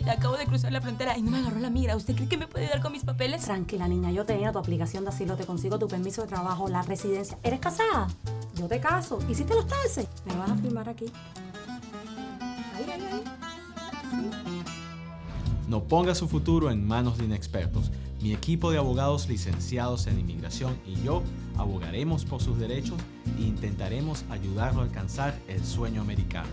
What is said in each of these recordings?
señorita, acabo de cruzar la frontera y no me agarró la migra. ¿Usted cree que me puede ayudar con mis papeles? Tranquila, niña, yo tenía tu aplicación de asilo, te consigo tu permiso de trabajo, la residencia. ¿Eres casada? Yo te caso. ¿Hiciste los taxes? Me vas a firmar aquí. Ahí. No ponga su futuro en manos de inexpertos. Mi equipo de abogados licenciados en inmigración y yo abogaremos por sus derechos e intentaremos ayudarlo a alcanzar el sueño americano.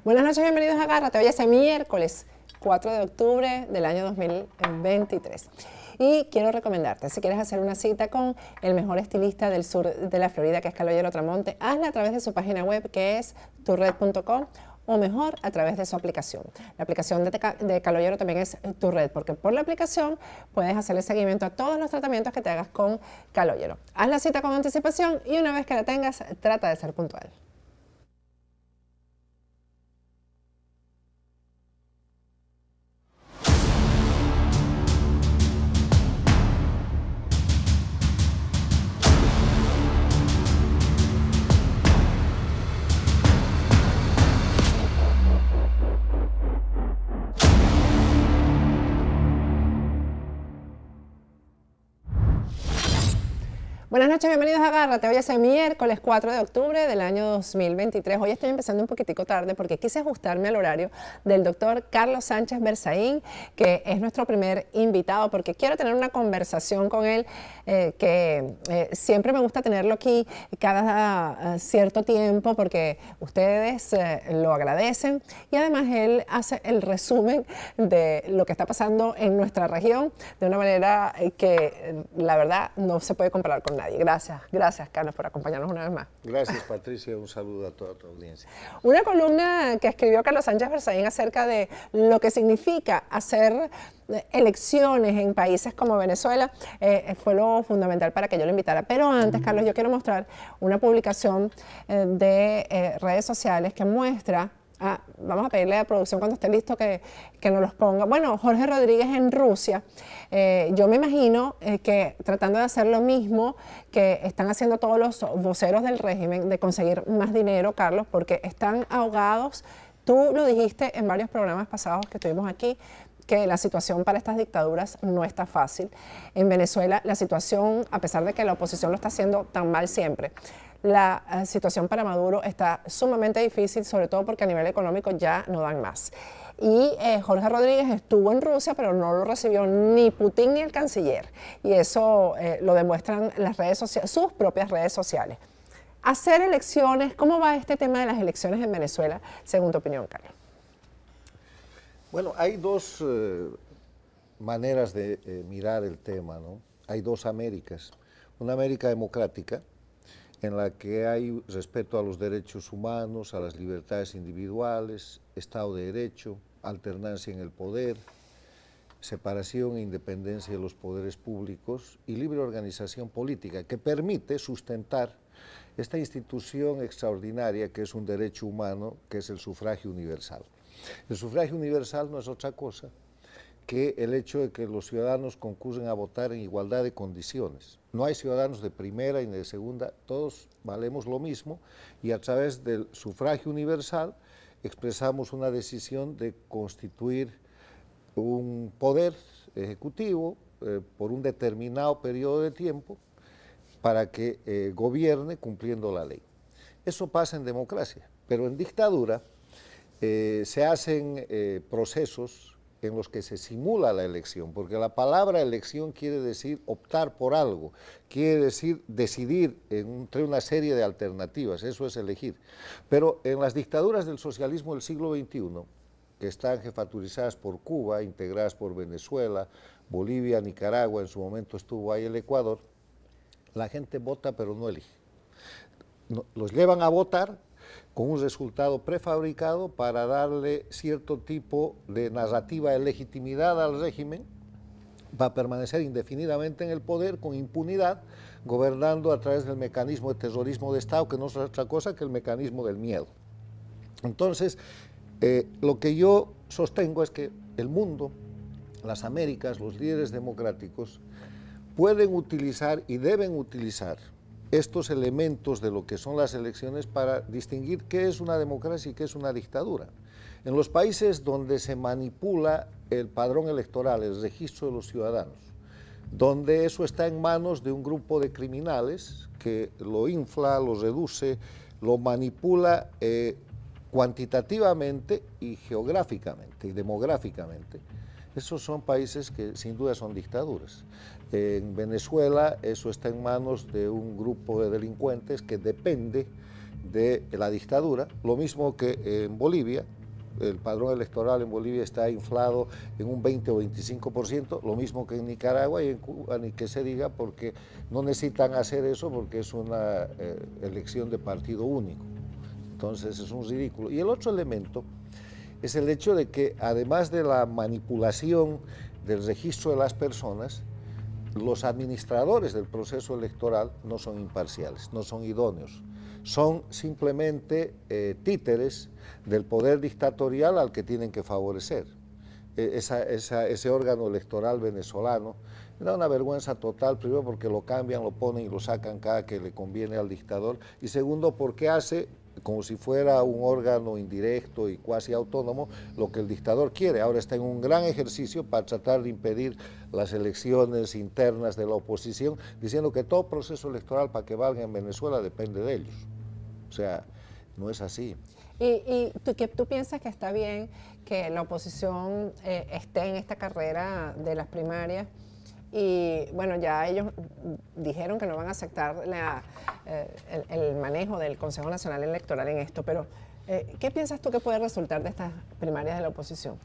Buenas noches, bienvenidos a Agárrate. Hoy es miércoles 4 de octubre del año 2023. Y quiero recomendarte, si quieres hacer una cita con el mejor estilista del sur de la Florida, que es Caloyero Tramonte, hazla a través de su página web, que es turred.com, o mejor a través de su aplicación. La aplicación de Caloyero también es tu red, porque por la aplicación puedes hacerle seguimiento a todos los tratamientos que te hagas con Caloyero. Haz la cita con anticipación y una vez que la tengas, trata de ser puntual. Buenas noches, bienvenidos a Agárrate. Hoy es miércoles 4 de octubre del año 2023. Hoy estoy empezando un poquitico tarde porque quise ajustarme al horario del doctor Carlos Sánchez Berzaín, que es nuestro primer invitado, porque quiero tener una conversación con él, siempre me gusta tenerlo aquí cada cierto tiempo porque ustedes lo agradecen y además él hace el resumen de lo que está pasando en nuestra región de una manera que la verdad no se puede comparar con nadie. Gracias Carlos por acompañarnos una vez más. Gracias Patricia, un saludo a toda tu audiencia. Una columna que escribió Carlos Sánchez Berzaín acerca de lo que significa hacer elecciones en países como Venezuela fue lo fundamental para que yo lo invitara. Pero antes, Carlos, yo quiero mostrar una publicación de redes sociales que muestra. Vamos a pedirle a producción cuando esté listo que nos los ponga. Bueno, Jorge Rodríguez en Rusia. Yo me imagino que tratando de hacer lo mismo que están haciendo todos los voceros del régimen, de conseguir más dinero, Carlos, porque están ahogados. Tú lo dijiste en varios programas pasados que tuvimos aquí, que la situación para estas dictaduras no está fácil. En Venezuela la situación, a pesar de que la oposición lo está haciendo tan mal siempre, la situación para Maduro está sumamente difícil, sobre todo porque a nivel económico ya no dan más. Y Jorge Rodríguez estuvo en Rusia, pero no lo recibió ni Putin ni el canciller. Y eso lo demuestran las redes sociales, sus propias redes sociales. Hacer elecciones, ¿cómo va este tema de las elecciones en Venezuela, según tu opinión, Carlos? Bueno, hay dos maneras de mirar el tema, ¿no? Hay dos Américas. Una América democrática, en la que hay respeto a los derechos humanos, a las libertades individuales, Estado de Derecho, alternancia en el poder, separación e independencia de los poderes públicos y libre organización política, que permite sustentar esta institución extraordinaria que es un derecho humano, que es el sufragio universal. El sufragio universal no es otra cosa que el hecho de que los ciudadanos concurren a votar en igualdad de condiciones. No hay ciudadanos de primera y de segunda, todos valemos lo mismo y a través del sufragio universal expresamos una decisión de constituir un poder ejecutivo por un determinado periodo de tiempo para que gobierne cumpliendo la ley. Eso pasa en democracia, pero en dictadura se hacen procesos en los que se simula la elección, porque la palabra elección quiere decir optar por algo, quiere decir decidir entre una serie de alternativas, eso es elegir. Pero en las dictaduras del socialismo del siglo XXI, que están jefaturizadas por Cuba, integradas por Venezuela, Bolivia, Nicaragua, en su momento estuvo ahí el Ecuador, la gente vota pero no elige. Los llevan a votar con un resultado prefabricado para darle cierto tipo de narrativa de legitimidad al régimen, para permanecer indefinidamente en el poder con impunidad, gobernando a través del mecanismo de terrorismo de Estado, que no es otra cosa que el mecanismo del miedo. Entonces, lo que yo sostengo es que el mundo, las Américas, los líderes democráticos, pueden utilizar y deben utilizar estos elementos de lo que son las elecciones para distinguir qué es una democracia y qué es una dictadura. En los países donde se manipula el padrón electoral, el registro de los ciudadanos, donde eso está en manos de un grupo de criminales que lo infla, lo reduce, lo manipula cuantitativamente y geográficamente y demográficamente. Esos son países que sin duda son dictaduras. En Venezuela eso está en manos de un grupo de delincuentes que depende de la dictadura, lo mismo que en Bolivia. El padrón electoral en Bolivia está inflado en un 20 o 25%, lo mismo que en Nicaragua y en Cuba, ni que se diga, porque no necesitan hacer eso porque es una elección de partido único. Entonces es un ridículo. Y el otro elemento es el hecho de que además de la manipulación del registro de las personas, los administradores del proceso electoral no son imparciales, no son idóneos, son simplemente títeres del poder dictatorial al que tienen que favorecer. Ese órgano electoral venezolano da una vergüenza total, primero porque lo cambian, lo ponen y lo sacan cada que le conviene al dictador, y segundo porque hace como si fuera un órgano indirecto y cuasi autónomo lo que el dictador quiere. Ahora está en un gran ejercicio para tratar de impedir las elecciones internas de la oposición, diciendo que todo proceso electoral para que valga en Venezuela depende de ellos. O sea, no es así. ¿Y tú piensas que está bien que la oposición esté en esta carrera de las primarias? Y bueno, ya ellos dijeron que no van a aceptar el manejo del Consejo Nacional Electoral en esto, pero ¿qué piensas tú que puede resultar de estas primarias de la oposición?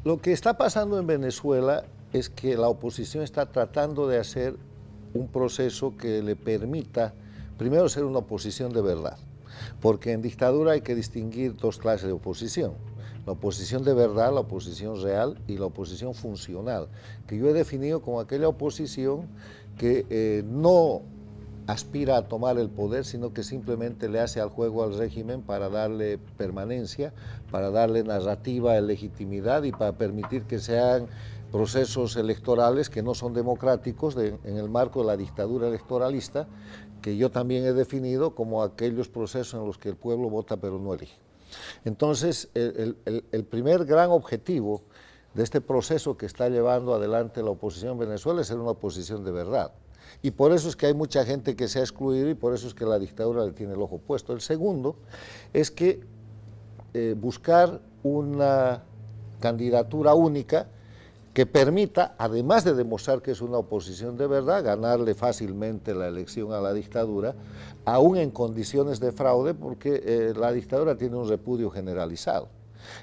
Lo que está pasando en Venezuela es que la oposición está tratando de hacer un proceso que le permita, primero, ser una oposición de verdad, porque en dictadura hay que distinguir dos clases de oposición. La oposición de verdad, la oposición real y la oposición funcional, que yo he definido como aquella oposición que no aspira a tomar el poder, sino que simplemente le hace al juego al régimen para darle permanencia, para darle narrativa, legitimidad y para permitir que se hagan procesos electorales que no son democráticos en el marco de la dictadura electoralista, que yo también he definido como aquellos procesos en los que el pueblo vota pero no elige. Entonces, el primer gran objetivo de este proceso que está llevando adelante la oposición en Venezuela es ser una oposición de verdad. Y por eso es que hay mucha gente que se ha excluido y por eso es que la dictadura le tiene el ojo puesto. El segundo es que buscar una candidatura única que permita, además de demostrar que es una oposición de verdad, ganarle fácilmente la elección a la dictadura, aún en condiciones de fraude, porque la dictadura tiene un repudio generalizado.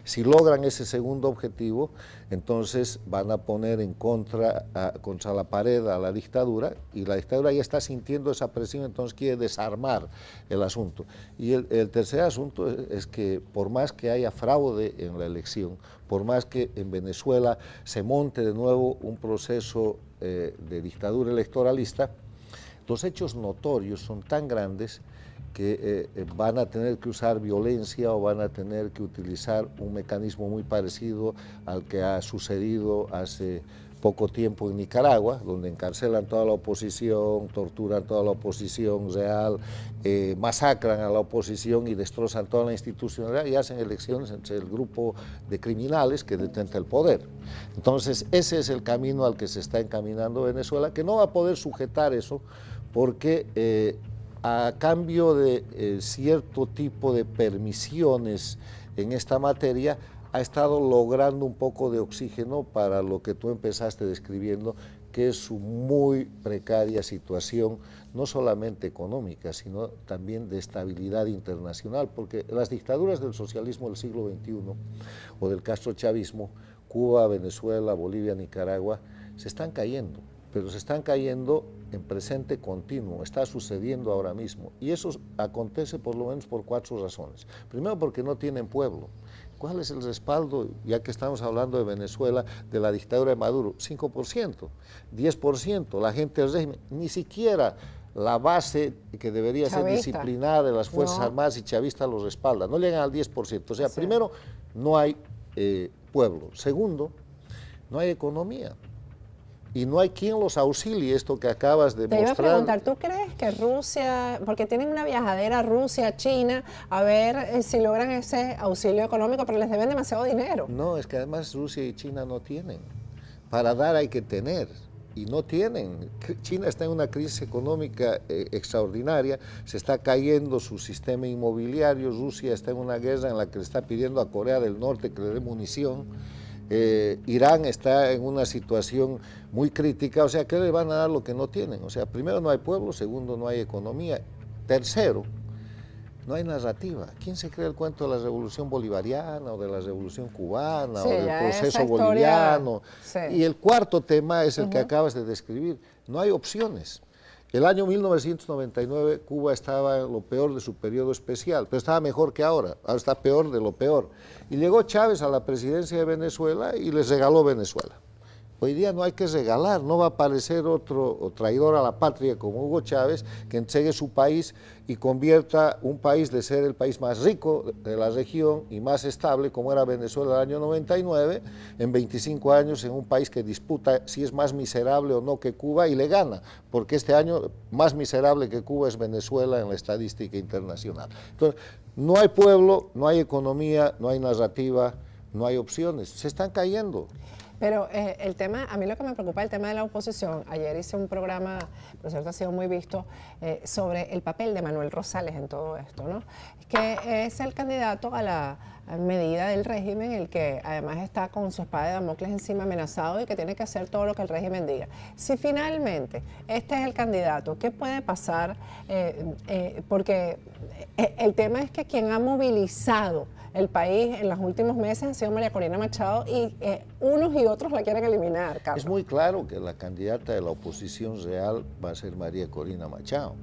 Si logran ese segundo objetivo, entonces van a poner en contra la pared a la dictadura, y la dictadura ya está sintiendo esa presión, entonces quiere desarmar el asunto. Y el tercer asunto es que por más que haya fraude en la elección, por más que en Venezuela se monte de nuevo un proceso de dictadura electoralista, los hechos notorios son tan grandes que van a tener que usar violencia o van a tener que utilizar un mecanismo muy parecido al que ha sucedido hace poco tiempo en Nicaragua, donde encarcelan toda la oposición, torturan toda la oposición real, masacran a la oposición y destrozan toda la institucionalidad y hacen elecciones entre el grupo de criminales que detenta el poder. Entonces, ese es el camino al que se está encaminando Venezuela, que no va a poder sujetar eso porque a cambio de cierto tipo de permisiones en esta materia, ha estado logrando un poco de oxígeno para lo que tú empezaste describiendo, que es su muy precaria situación, no solamente económica, sino también de estabilidad internacional, porque las dictaduras del socialismo del siglo XXI o del castrochavismo, Cuba, Venezuela, Bolivia, Nicaragua, se están cayendo, pero se están cayendo en presente continuo, está sucediendo ahora mismo, y eso acontece por lo menos por 4 razones. Primero, porque no tienen pueblo. ¿Cuál es el respaldo, ya que estamos hablando de Venezuela, de la dictadura de Maduro? 5%, 10%, la gente del régimen, ni siquiera la base que debería ser disciplinada de las Fuerzas Armadas y chavistas los respalda, no llegan al 10%. O sea, primero, no hay pueblo. Segundo, no hay economía. y no hay quien los auxilie, esto que acabas de Te iba a mostrar. preguntar, ¿tú crees que Rusia, porque tienen una viajadera Rusia, China, a ver si logran ese auxilio económico, pero les deben demasiado dinero? No, es que además Rusia y China no tienen. Para dar hay que tener, y no tienen. China está en una crisis económica extraordinaria, se está cayendo su sistema inmobiliario, Rusia está en una guerra en la que le está pidiendo a Corea del Norte que le dé munición, Irán está en una situación muy crítica, o sea, ¿qué le van a dar lo que no tienen? O sea, primero no hay pueblo, segundo no hay economía, tercero, no hay narrativa. ¿Quién se cree el cuento de la revolución bolivariana o de la revolución cubana Sí, o del ya proceso esa historia, boliviano? sí. Y el cuarto tema es el que acabas de describir. No hay opciones. El año 1999 Cuba estaba en lo peor de su periodo especial, pero estaba mejor que ahora está peor de lo peor. Y llegó Chávez a la presidencia de Venezuela y les regaló Venezuela. Hoy día no hay que regalar, no va a aparecer otro traidor a la patria como Hugo Chávez que entregue su país y convierta un país de ser el país más rico de la región y más estable como era Venezuela el año 99, en 25 años en un país que disputa si es más miserable o no que Cuba y le gana, porque este año más miserable que Cuba es Venezuela en la estadística internacional. Entonces, no hay pueblo, no hay economía, no hay narrativa, no hay opciones, se están cayendo. Pero el tema, a mí lo que me preocupa es el tema de la oposición. Ayer hice un programa, por cierto ha sido muy visto, sobre el papel de Manuel Rosales en todo esto, ¿no? Que es el candidato a la medida del régimen, el que además está con su espada de Damocles encima amenazado y que tiene que hacer todo lo que el régimen diga. Si finalmente este es el candidato, ¿qué puede pasar? Porque el tema es que quien ha movilizado el país en los últimos meses ha sido María Corina Machado y unos y otros la quieren eliminar, Carlos. Es muy claro que la candidata de la oposición real va a ser María Corina Machado.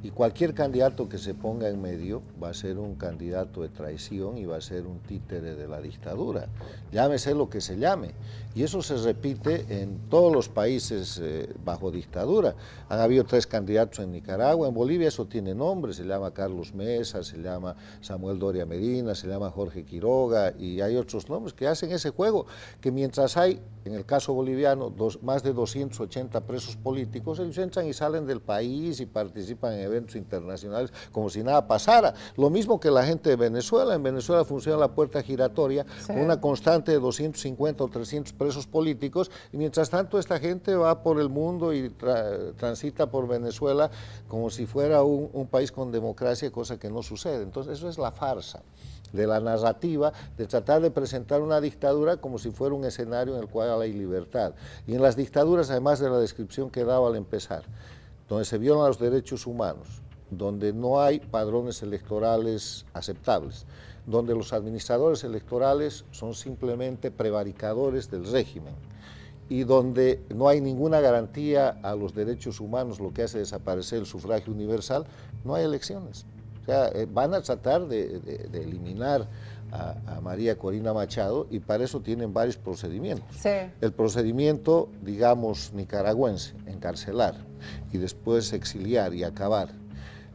Y cualquier candidato que se ponga en medio va a ser un candidato de traición y va a ser un títere de la dictadura. Llámese lo que se llame. Y eso se repite en todos los países bajo dictadura. Han habido 3 candidatos en Nicaragua, en Bolivia eso tiene nombre, se llama Carlos Mesa, se llama Samuel Doria Medina, se llama Jorge Quiroga y hay otros nombres que hacen ese juego, que mientras hay, en el caso boliviano, más de 280 presos políticos, ellos entran y salen del país y participan en eventos internacionales como si nada pasara. Lo mismo que la gente de Venezuela. En Venezuela funciona la puerta giratoria con una constante de 250 o 300 presos políticos y mientras tanto esta gente va por el mundo y transita por Venezuela como si fuera un país con democracia, cosa que no sucede. Entonces eso es la farsa de la narrativa de tratar de presentar una dictadura como si fuera un escenario en el cual hay libertad. Y en las dictaduras, además de la descripción que daba al empezar, donde se violan los derechos humanos, donde no hay padrones electorales aceptables, donde los administradores electorales son simplemente prevaricadores del régimen y donde no hay ninguna garantía a los derechos humanos, lo que hace desaparecer el sufragio universal, no hay elecciones. O sea, van a tratar de eliminar a María Corina Machado y para eso tienen varios procedimientos. Sí. El procedimiento, digamos, nicaragüense, encarcelar y después exiliar y acabar.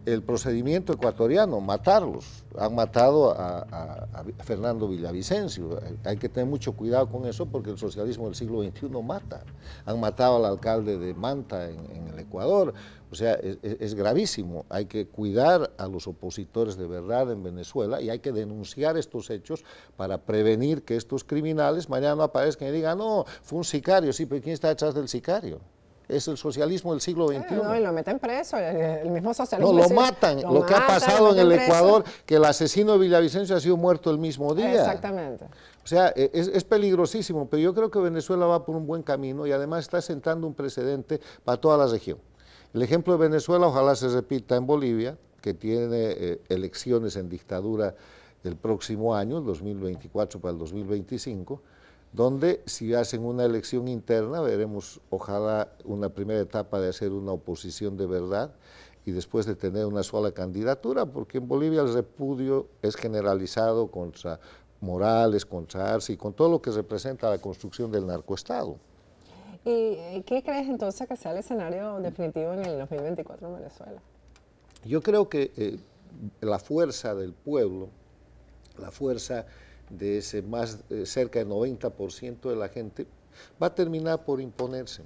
El procedimiento ecuatoriano, matarlos. Han matado a Fernando Villavicencio. Hay que tener mucho cuidado con eso porque el socialismo del siglo XXI mata. Han matado al alcalde de Manta en el Ecuador. O sea, es gravísimo. Hay que cuidar a los opositores de verdad en Venezuela y hay que denunciar estos hechos para prevenir que estos criminales mañana no aparezcan y digan, no, fue un sicario. Sí, pero ¿quién está detrás del sicario? Es el socialismo del siglo XXI. No, y lo meten preso, el mismo socialismo. No, lo matan. Lo que ha pasado en el Ecuador, que el asesino de Villavicencio ha sido muerto el mismo día. Exactamente. O sea, es peligrosísimo, pero yo creo que Venezuela va por un buen camino y además está sentando un precedente para toda la región. El ejemplo de Venezuela ojalá se repita en Bolivia, que tiene elecciones en dictadura el próximo año, el 2024 para el 2025, donde si hacen una elección interna veremos ojalá una primera etapa de hacer una oposición de verdad y después de tener una sola candidatura, porque en Bolivia el repudio es generalizado contra Morales, contra Arce y con todo lo que representa la construcción del narcoestado. ¿Y qué crees entonces que sea el escenario definitivo en el 2024 en Venezuela? Yo creo que la fuerza del pueblo, la fuerza de ese cerca del 90% de la gente, va a terminar por imponerse.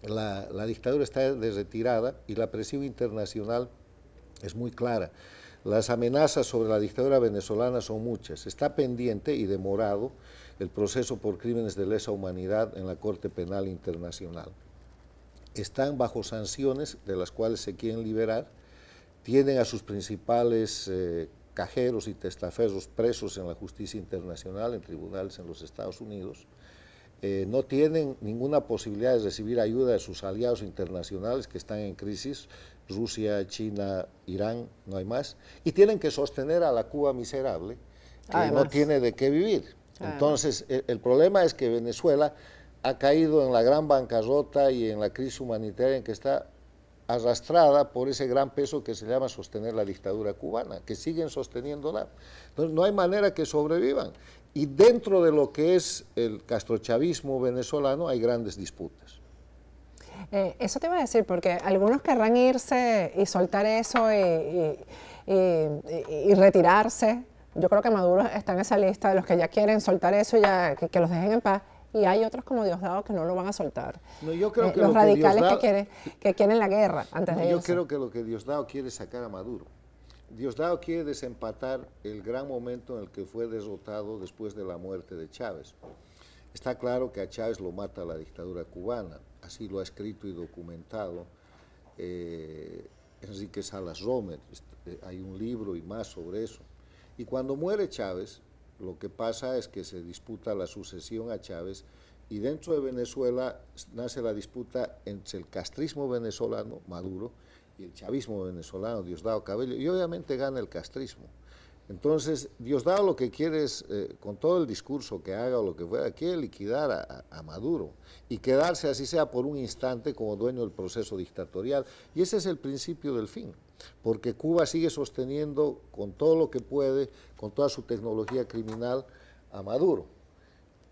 la dictadura está de retirada y la presión internacional es muy clara. Las amenazas sobre la dictadura venezolana son muchas. Está pendiente y demorado el proceso por crímenes de lesa humanidad en la Corte Penal Internacional. Están bajo sanciones de las cuales se quieren liberar. Tienen a sus principales cajeros y testaferros presos en la justicia internacional, en tribunales en los Estados Unidos. No tienen ninguna posibilidad de recibir ayuda de sus aliados internacionales que están en crisis, Rusia, China, Irán, no hay más, y tienen que sostener a la Cuba miserable, que Además. no tiene de qué vivir. Entonces, el problema es que Venezuela ha caído en la gran bancarrota y en la crisis humanitaria en que está arrastrada por ese gran peso que se llama sostener la dictadura cubana, que siguen sosteniéndola. Entonces, no hay manera que sobrevivan. Y dentro de lo que es el castrochavismo venezolano hay grandes disputas. Eso te iba a decir, porque algunos querrán irse y soltar eso y retirarse. Yo creo que Maduro está en esa lista de los que ya quieren soltar eso y ya que los dejen en paz. Y hay otros como Diosdado que no lo van a soltar. No, yo creo que los radicales Diosdado, que quieren la guerra antes de yo irse. creo que lo que Diosdado quiere es sacar a Maduro. Diosdado quiere desempatar el gran momento en el que fue derrotado después de la muerte de Chávez. Está claro que a Chávez lo mata la dictadura cubana, así lo ha escrito y documentado Enrique Salas Romer. Hay un libro y más sobre eso. Y cuando muere Chávez, lo que pasa es que se disputa la sucesión a Chávez y dentro de Venezuela nace la disputa entre el castrismo venezolano, Maduro, y el chavismo venezolano, Diosdado Cabello, y obviamente gana el castrismo. Entonces, Diosdado lo que quiere es, con todo el discurso que haga o lo que fuera, quiere liquidar a Maduro y quedarse, así sea por un instante, como dueño del proceso dictatorial. Y ese es el principio del fin, porque Cuba sigue sosteniendo con todo lo que puede, con toda su tecnología criminal, a Maduro.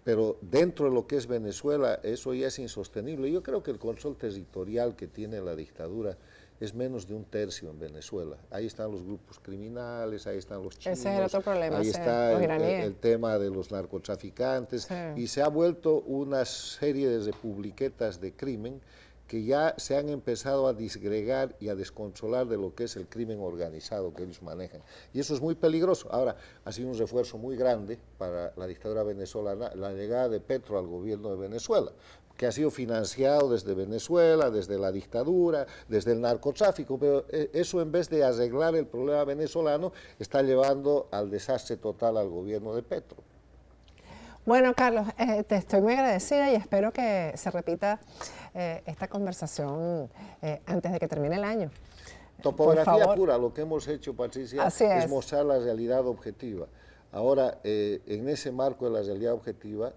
Pero dentro de lo que es Venezuela, eso ya es insostenible. Yo creo que el control territorial que tiene la dictadura es menos de 1/3 en Venezuela. Ahí están los grupos criminales, ahí están los chinos, Ese es el otro problema, ahí sí, está los iraníes. el tema de los narcotraficantes, Sí. y se ha vuelto una serie de republiquetas de crimen que ya se han empezado a disgregar y a descontrolar de lo que es el crimen organizado que ellos manejan. Y eso es muy peligroso. Ahora, ha sido un refuerzo muy grande para la dictadura venezolana la llegada de Petro al gobierno de Venezuela, que ha sido financiado desde Venezuela, desde la dictadura, desde el narcotráfico, pero eso en vez de arreglar el problema venezolano, está llevando al desastre total al gobierno de Petro. Bueno, Carlos, te estoy muy agradecida y espero que se repita esta conversación antes de que termine el año. Topografía pura, lo que hemos hecho, Patricia, Así es. es mostrar la realidad objetiva. Ahora, en ese marco de la realidad objetiva,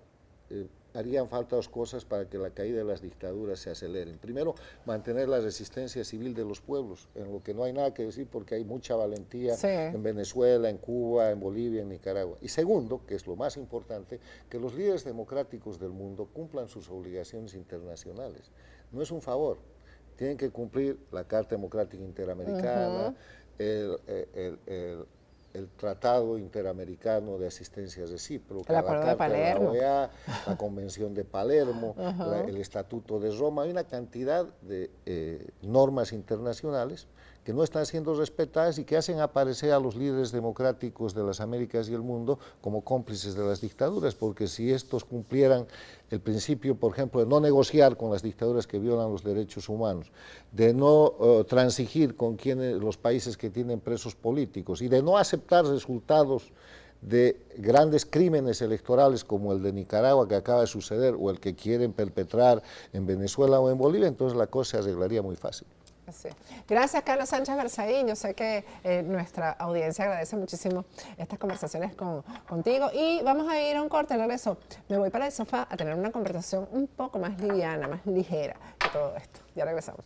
harían falta 2 cosas para que la caída de las dictaduras se aceleren. Primero, mantener la resistencia civil de los pueblos, en lo que no hay nada que decir porque hay mucha valentía en Venezuela, en Cuba, en Bolivia, en Nicaragua. Y segundo, que es lo más importante, que los líderes democráticos del mundo cumplan sus obligaciones internacionales. No es un favor, tienen que cumplir la Carta Democrática Interamericana, el Tratado Interamericano de Asistencia Recíproca, el Acuerdo de Palermo, la OEA, la Convención de Palermo, el Estatuto de Roma. Hay una cantidad de normas internacionales que no están siendo respetadas y que hacen aparecer a los líderes democráticos de las Américas y el mundo como cómplices de las dictaduras, porque si estos cumplieran el principio, por ejemplo, de no negociar con las dictaduras que violan los derechos humanos, de no transigir con los países que tienen presos políticos y de no aceptar resultados de grandes crímenes electorales como el de Nicaragua que acaba de suceder o el que quieren perpetrar en Venezuela o en Bolivia, entonces la cosa se arreglaría muy fácil. Sí. Gracias, Carlos Sánchez Berzaín. Yo sé que nuestra audiencia agradece muchísimo estas conversaciones contigo. Y vamos a ir a un corte, regreso. Me voy para el sofá a tener una conversación un poco más liviana, más ligera que todo esto. Ya regresamos.